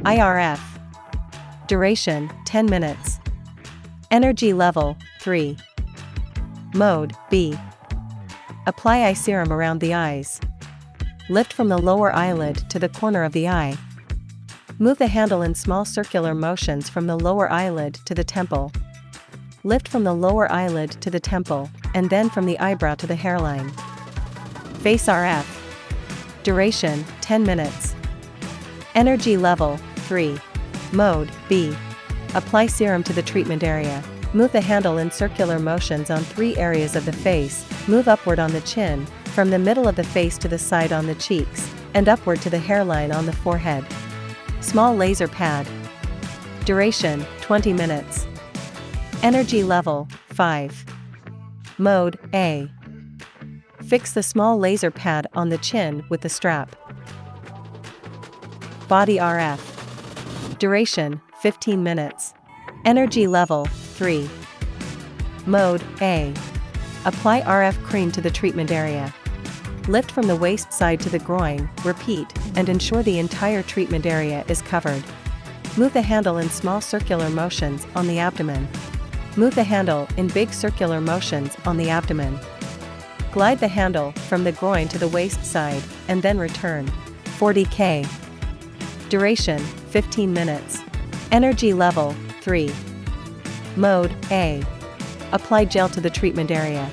IRF. Duration, 10 minutes. Energy level, 3. Mode, B. Apply eye serum around the eyes. Lift from the lower eyelid to the corner of the eye. Move the handle in small circular motions from the lower eyelid to the temple. Lift from the lower eyelid to the temple, and then from the eyebrow to the hairline. Face RF. Duration, 10 minutes. Energy level, 3. Mode, B. Apply serum to the treatment area. Move the handle in circular motions on 3 areas of the face. Move upward on the chin, from the middle of the face to the side on the cheeks, and upward to the hairline on the forehead. Small laser pad. Duration, 20 minutes. Energy level, 5. Mode, A. Fix the small laser pad on the chin with the strap. Body RF. Duration, 15 minutes. Energy level, 3. Mode, A. Apply RF cream to the treatment area. Lift from the waist side to the groin, repeat, and ensure the entire treatment area is covered. Move the handle in small circular motions on the abdomen. Move the handle in big circular motions on the abdomen. Glide the handle from the groin to the waist side, and then return. 40K. Duration, 15 minutes. Energy level, 3. Mode, A. Apply gel to the treatment area.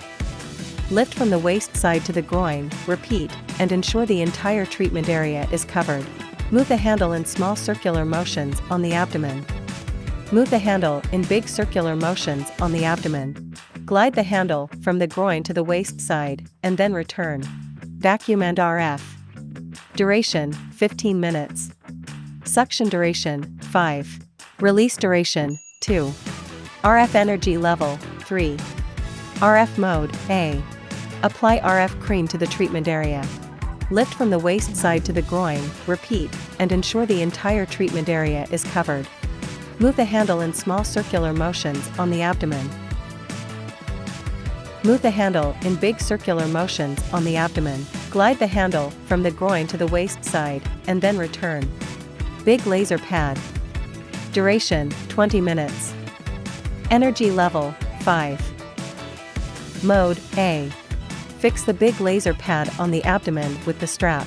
Lift from the waist side to the groin, repeat, and ensure the entire treatment area is covered. Move the handle in small circular motions on the abdomen. Move the handle in big circular motions on the abdomen. Glide the handle from the groin to the waist side, and then return. Vacuum and RF. Duration, 15 minutes. Suction duration, 5. Release duration, 2. RF energy level, 3. RF mode, A. Apply RF cream to the treatment area. Lift from the waist side to the groin, repeat, and ensure the entire treatment area is covered. Move the handle in small circular motions on the abdomen. Move the handle in big circular motions on the abdomen. Glide the handle from the groin to the waist side, and then return. Big laser pad. Duration, 20 minutes. Energy level, 5. Mode, A. Fix the big laser pad on the abdomen with the strap.